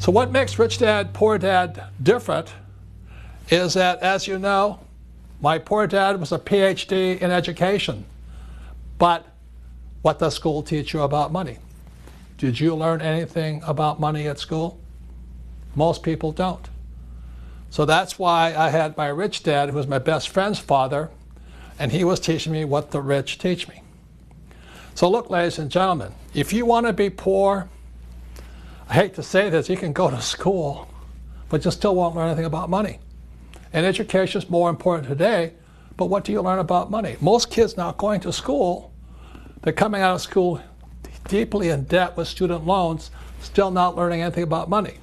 So what makes Rich Dad, Poor Dad different is that, as you know, my poor dad was a PhD in education. But what does school teach you about money? Did you learn anything about money at school? Most people don't. So that's why I had my rich dad, who was my best friend's father, and he was teaching me what the rich teach me. So look, ladies and gentlemen, if you want to be poor, I hate to say this, you can go to school, but you still won't learn anything about money. And education is more important today, but what do you learn about money? Most kids now going to school, they're coming out of school deeply in debt with student loans, still not learning anything about money.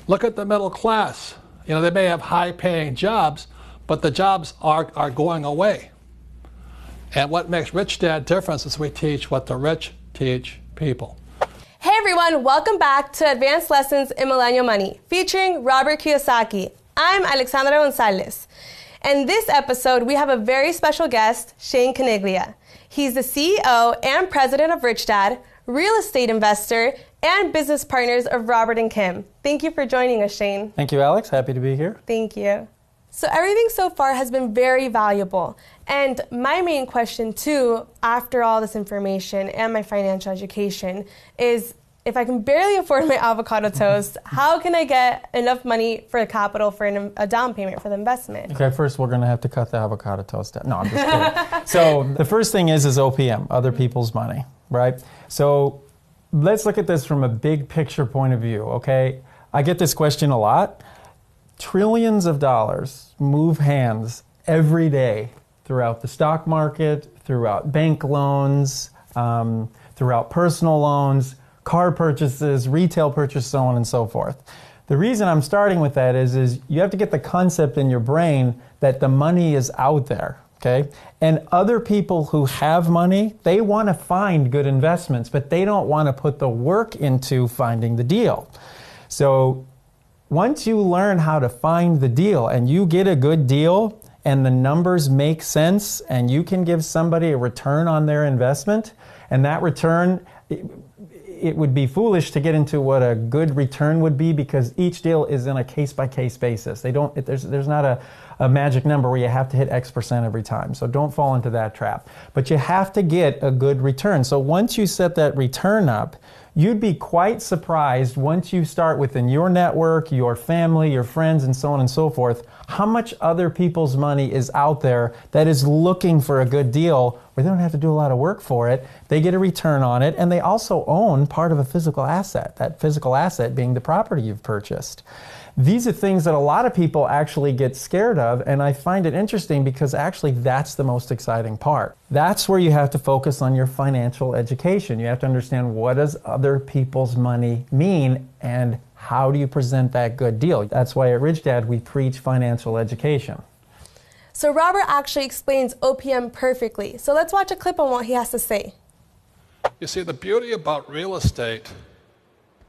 Look at the middle class. You know, they may have high-paying jobs, but the jobs are going away. And what makes Rich Dad different is we teach what the rich teach people. Hey everyone, welcome back to Advanced Lessons in Millennial Money, featuring Robert Kiyosaki. I'm Alexandra Gonzalez. In this episode, we have a very special guest, Shane Caniglia. He's the CEO and president of Rich Dad, real estate investor, and business partners of Robert and Kim. Thank you for joining us, Shane. Thank you, Alex. Happy to be here. Thank you. So everything so far has been very valuable. And my main question, too, after all this information and my financial education is, if I can barely afford my avocado toast, how can I get enough money for the capital for a down payment for the investment? Okay, first we're going to have to cut the avocado toast out. No, I'm just kidding. So the first thing is OPM, other people's money, right? So let's look at this from a big picture point of view, okay? I get this question a lot. Trillions of dollars move hands every day throughout the stock market, throughout bank loans, throughout personal loans, car purchases, retail purchases, so on and so forth. The reason I'm starting with that is you have to get the concept in your brain that the money is out there, okay? And other people who have money, they want to find good investments, but they don't want to put the work into finding the deal. So once you learn how to find the deal and you get a good deal and the numbers make sense and you can give somebody a return on their investment, and that return, it would be foolish to get into what a good return would be because each deal is in a case-by-case basis. There's not a magic number where you have to hit X% every time. So don't fall into that trap. But you have to get a good return. So once you set that return up, you'd be quite surprised once you start within your network, your family, your friends, and so on and so forth, how much other people's money is out there that is looking for a good deal where they don't have to do a lot of work for it. They get a return on it, and they also own part of a physical asset, that physical asset being the property you've purchased. These are things that a lot of people actually get scared of, and I find it interesting because actually that's the most exciting part. That's where you have to focus on your financial education. You have to understand what does other people's money mean and how do you present that good deal. That's why at Rich Dad we preach financial education. So Robert actually explains OPM perfectly. So let's watch a clip on what he has to say. You see, the beauty about real estate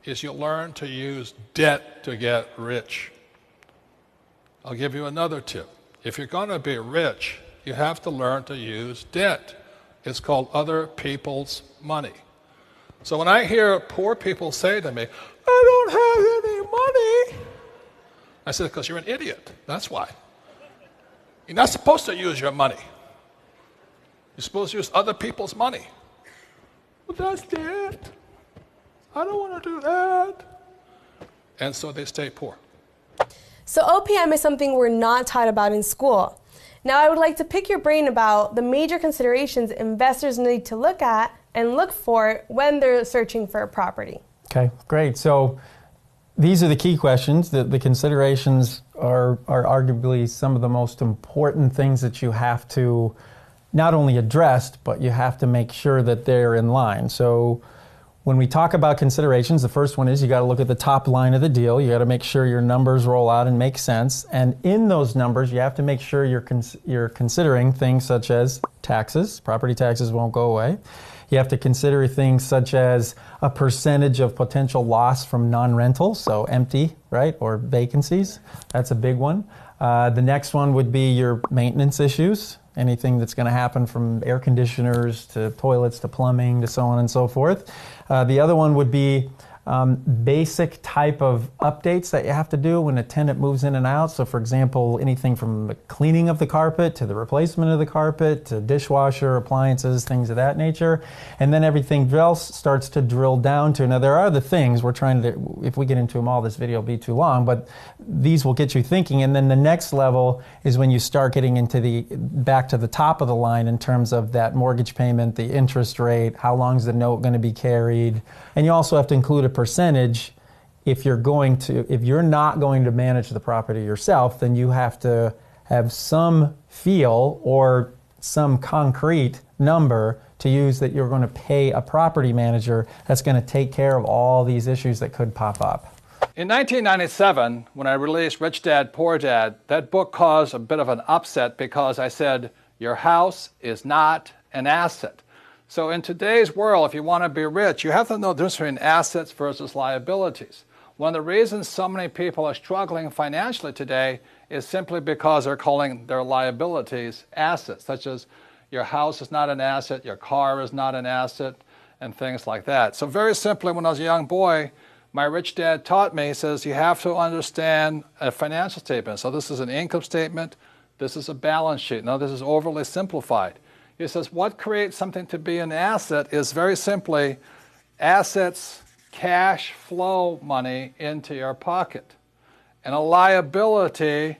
is you learn to use debt to get rich. I'll give you another tip. If you're going to be rich, you have to learn to use debt. It's called other people's money. So when I hear poor people say to me, I don't have any money, I said, because you're an idiot. That's why. You're not supposed to use your money. You're supposed to use other people's money. Well, that's debt. I don't want to do that. And so they stay poor. So OPM is something we're not taught about in school. Now I would like to pick your brain about the major considerations investors need to look at and look for when they're searching for a property. Okay, great. So these are the key questions. The considerations are arguably some of the most important things that you have to not only address, but you have to make sure that they're in line. So when we talk about considerations, the first one is you got to look at the top line of the deal. You got to make sure your numbers roll out and make sense. And in those numbers, you have to make sure you're considering things such as taxes. Property taxes won't go away. You have to consider things such as a percentage of potential loss from non-rental, so empty, right, or vacancies. That's a big one. The next one would be your maintenance issues. Anything that's going to happen from air conditioners to toilets to plumbing to so on and so forth. The other one would be basic type of updates that you have to do when a tenant moves in and out. So for example, anything from the cleaning of the carpet to the replacement of the carpet to dishwasher, appliances, things of that nature. And then everything else starts to drill down to, now there are the things we're trying to, if we get into them all, this video will be too long, but these will get you thinking. And then the next level is when you start getting into back to the top of the line in terms of that mortgage payment, the interest rate, how long is the note going to be carried. And you also have to include a percentage. If you're not going to manage the property yourself, then you have to have some feel or some concrete number to use that you're going to pay a property manager that's going to take care of all these issues that could pop up. In 1997, when I released Rich Dad, Poor Dad, that book caused a bit of an upset because I said, your house is not an asset. So in today's world, if you want to be rich, you have to know the difference between assets versus liabilities. One of the reasons so many people are struggling financially today is simply because they're calling their liabilities assets, such as your house is not an asset, your car is not an asset, and things like that. So very simply, when I was a young boy, my rich dad taught me, he says, you have to understand a financial statement. So this is an income statement, this is a balance sheet. Now this is overly simplified. He says what creates something to be an asset is very simply assets, cash flow money into your pocket. And a liability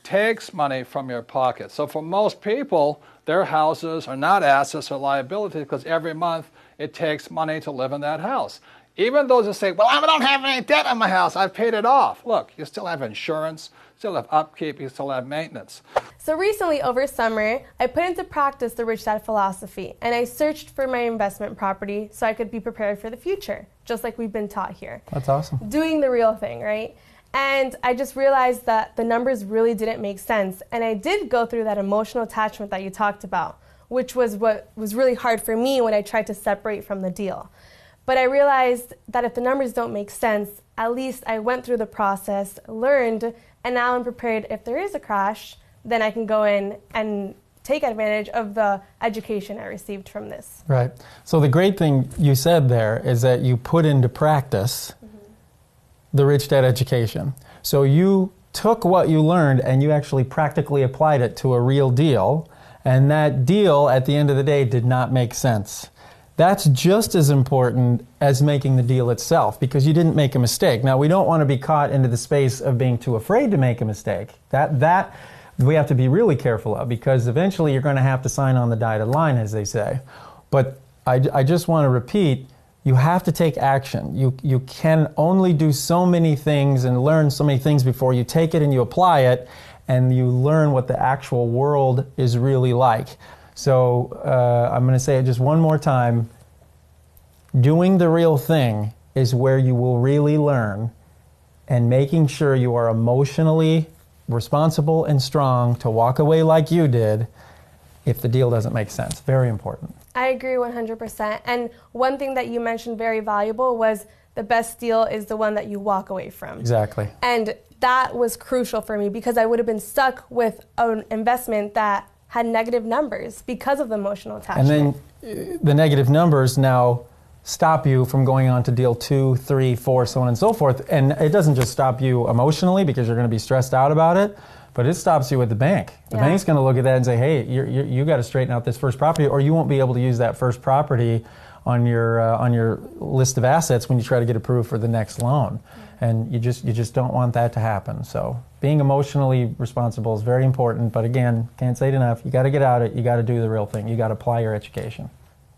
takes money from your pocket. So for most people, their houses are not assets or liabilities because every month it takes money to live in that house. Even those who say, well, I don't have any debt on my house, I've paid it off. Look, you still have insurance, still have upkeep, you still have maintenance. So recently, over summer, I put into practice the Rich Dad philosophy, and I searched for my investment property so I could be prepared for the future, just like we've been taught here. That's awesome. Doing the real thing, right? And I just realized that the numbers really didn't make sense, and I did go through that emotional attachment that you talked about, which was what was really hard for me when I tried to separate from the deal. But I realized that if the numbers don't make sense, at least I went through the process, learned, and now I'm prepared if there is a crash, then I can go in and take advantage of the education I received from this. Right. So the great thing you said there is that you put into practice the Rich Dad education. So you took what you learned and you actually practically applied it to a real deal, and that deal at the end of the day did not make sense. That's just as important as making the deal itself because you didn't make a mistake. Now, we don't want to be caught into the space of being too afraid to make a mistake. That we have to be really careful of because eventually you're going to have to sign on the dotted line, as they say. But I just want to repeat, you have to take action. You can only do so many things and learn so many things before you take it and you apply it and you learn what the actual world is really like. So I'm going to say it just one more time. Doing the real thing is where you will really learn, and making sure you are emotionally responsible and strong to walk away like you did if the deal doesn't make sense. Very important. I agree 100%. And one thing that you mentioned very valuable was the best deal is the one that you walk away from. Exactly. And that was crucial for me because I would have been stuck with an investment that had negative numbers because of the emotional attachment. And then the negative numbers now stop you from going on to deal 2, 3, 4, so on and so forth. And it doesn't just stop you emotionally because you're going to be stressed out about it, but it stops you with the bank. The bank's going to look at that and say, hey, you got to straighten out this first property or you won't be able to use that first property on your list of assets when you try to get approved for the next loan. And you just don't want that to happen. So being emotionally responsible is very important. But again, can't say it enough. You got to get out of it. You got to do the real thing. You got to apply your education.